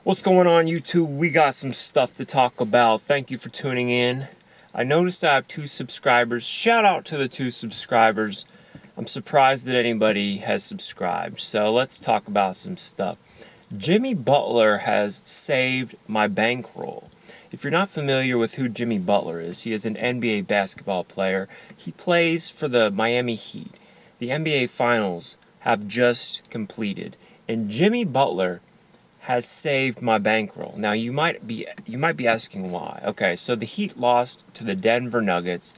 What's going on, YouTube? We got some stuff to talk about. Thank you for tuning in. I noticed I have 2 subscribers. Shout out to the 2 subscribers. I'm surprised that anybody has subscribed. So let's talk about some stuff. Jimmy Butler has saved my bankroll. If you're not familiar with who Jimmy Butler is, he is an NBA basketball player. He plays for the Miami Heat. The NBA Finals have just completed, and Jimmy Butler has saved my bankroll. Now you might be asking why. Okay, so the Heat lost to the Denver Nuggets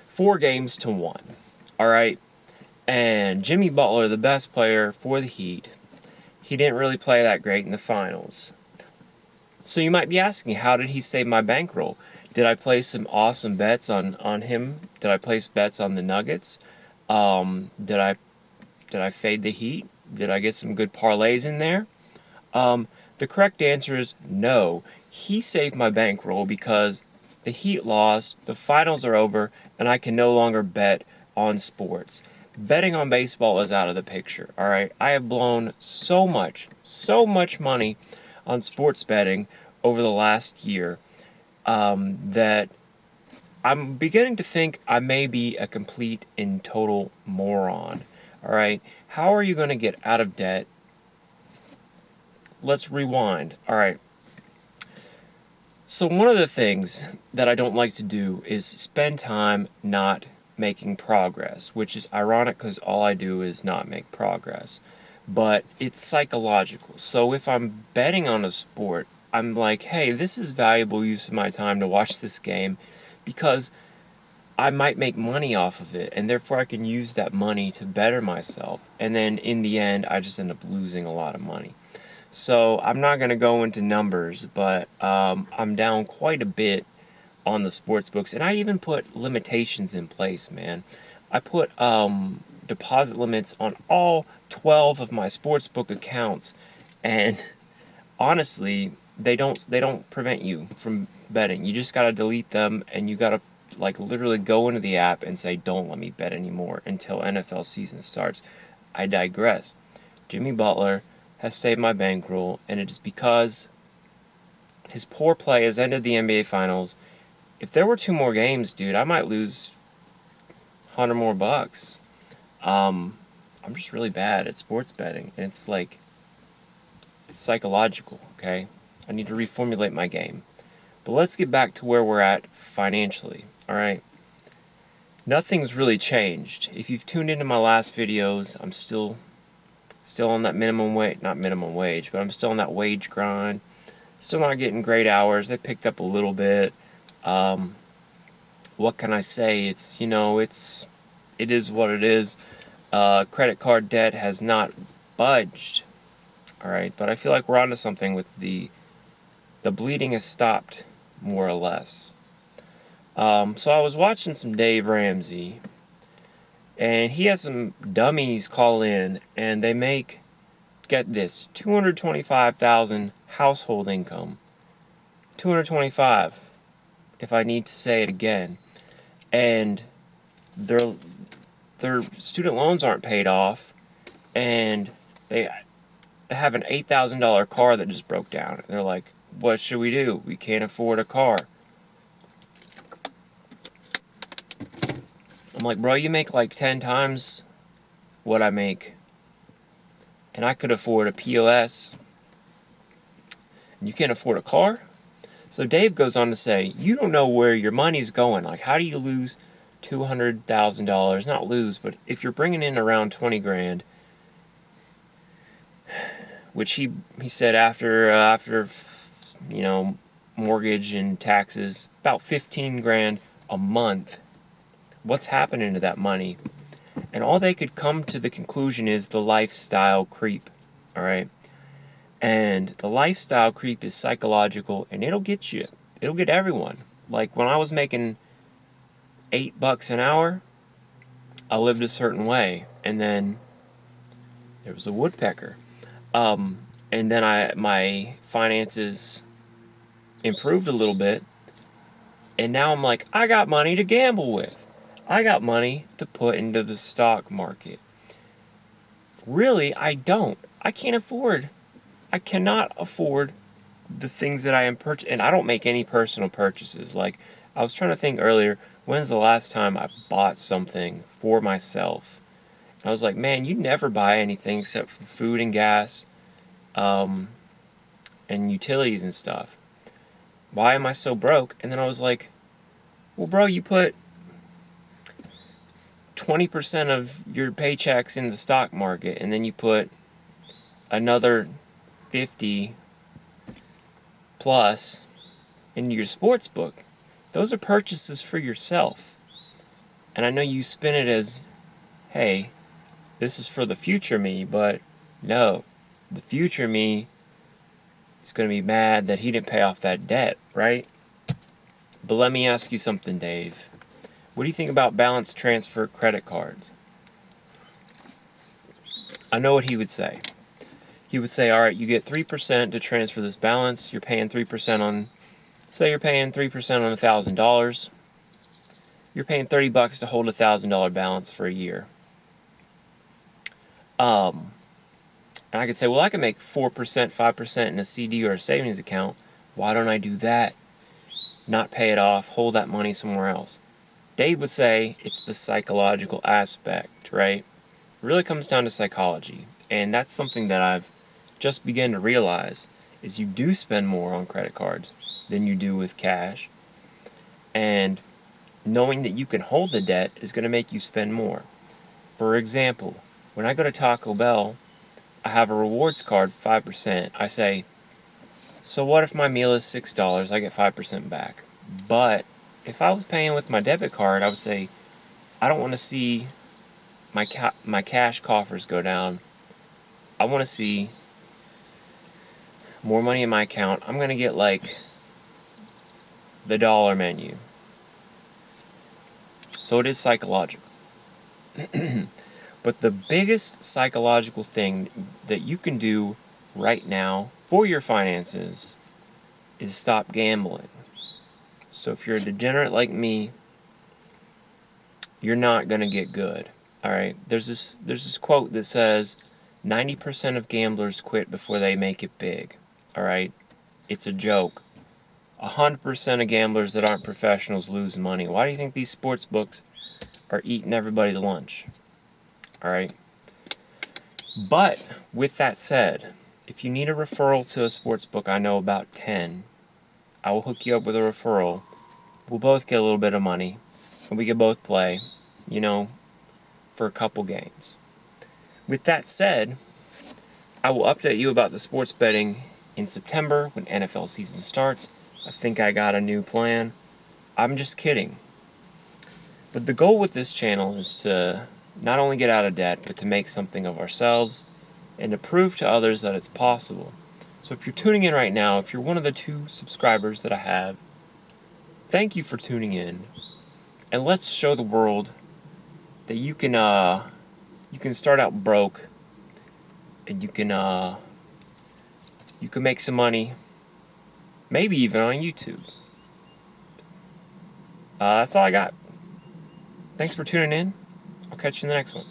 4-1. All right, and Jimmy Butler, the best player for the Heat, he didn't really play that great in the finals. So you might be asking, how did he save my bankroll? Did I place some awesome bets on him? Did I place bets on the Nuggets? Did I fade the Heat? Did I get some good parlays in there? The correct answer is no. He saved my bankroll because the Heat lost, the finals are over, and I can no longer bet on sports. Betting on baseball is out of the picture, alright? I have blown so much money on sports betting over the last year that I'm beginning to think I may be a complete and total moron, alright? How are you going to get out of debt? Let's rewind. All right. So one of the things that I don't like to do is spend time not making progress, which is ironic because all I do is not make progress. But it's psychological. So if I'm betting on a sport, I'm like, hey, this is valuable use of my time to watch this game because I might make money off of it, and therefore I can use that money to better myself. And then in the end, I just end up losing a lot of money. So I'm not going to go into numbers, but I'm down quite a bit on the sports books. And I even put limitations in place, man. I put deposit limits on all 12 of my sportsbook accounts. And honestly, they don't prevent you from betting. You just got to delete them, and you got to literally go into the app and say, don't let me bet anymore until NFL season starts. I digress. Jimmy Butler has saved my bankroll, and it is because his poor play has ended the NBA Finals. If there were 2 more games, dude, I might lose $100 more bucks. I'm just really bad at sports betting, and it's psychological, okay? I need to reformulate my game. But let's get back to where we're at financially, all right? Nothing's really changed. If you've tuned into my last videos, I'm still on that not minimum wage, but I'm still on that wage grind. Still not getting great hours. They picked up a little bit. What can I say? It is what it is. Credit card debt has not budged. All right, but I feel like we're onto something with the bleeding has stopped, more or less. So I was watching some Dave Ramsey, and he has some dummies call in, and they make, get this, $225,000 household income. 225, if I need to say it again. And their student loans aren't paid off, and they have an $8,000 car that just broke down. And they're like, what should we do? We can't afford a car. I'm like, bro, you make 10 times what I make, and I could afford a POS, and you can't afford a car? So Dave goes on to say, you don't know where your money's going. How do you lose $200,000? Not lose, but if you're bringing in around 20 grand, which he said after mortgage and taxes, about 15 grand a month. What's happening to that money? And all they could come to the conclusion is the lifestyle creep, all right? And the lifestyle creep is psychological, and it'll get you. It'll get everyone. When I was making $8 an hour, I lived a certain way, and then there was a woodpecker. And then my finances improved a little bit, and now I'm like, I got money to gamble with. I got money to put into the stock market. Really, I don't. I cannot afford the things that I am and I don't make any personal purchases. Like, I was trying to think earlier, when's the last time I bought something for myself? And I was like, man, you never buy anything except for food and gas, and utilities and stuff. Why am I so broke? And then I was like, well, bro, you put 20% of your paychecks in the stock market, and then you put another 50 plus into your sports book. Those are purchases for yourself. And I know you spin it as, hey, this is for the future me, but no, the future me is going to be mad that he didn't pay off that debt, right? But let me ask you something, Dave. What do you think about balance transfer credit cards? I know what he would say. He would say, all right, you get 3% to transfer this balance. You're paying 3% on, say you're paying 3% on $1,000. You're paying $30 to hold a $1,000 balance for a year. And I could say, well, I can make 4%, 5% in a CD or a savings account. Why don't I do that? Not pay it off, hold that money somewhere else. Dave would say it's the psychological aspect, right? It really comes down to psychology. And that's something that I've just begun to realize, is you do spend more on credit cards than you do with cash. And knowing that you can hold the debt is going to make you spend more. For example, when I go to Taco Bell, I have a rewards card, 5%. I say, so what if my meal is $6? I get 5% back. But if I was paying with my debit card, I would say, I don't want to see my cash coffers go down. I want to see more money in my account. I'm going to get like the dollar menu. So it is psychological. But the biggest psychological thing that you can do right now for your finances is stop gambling. So if you're a degenerate like me, you're not going to get good. All right? There's this quote that says 90% of gamblers quit before they make it big. All right? It's a joke. 100% of gamblers that aren't professionals lose money. Why do you think these sports books are eating everybody's lunch? All right? But with that said, if you need a referral to a sports book, I know about 10. I will hook you up with a referral. We'll both get a little bit of money, and we can both play, for a couple games. With that said, I will update you about the sports betting in September when NFL season starts. I think I got a new plan. I'm just kidding. But the goal with this channel is to not only get out of debt, but to make something of ourselves and to prove to others that it's possible. So if you're tuning in right now, if you're one of the 2 subscribers that I have, thank you for tuning in. And let's show the world that you can start out broke and you can make some money, maybe even on YouTube. That's all I got. Thanks for tuning in. I'll catch you in the next one.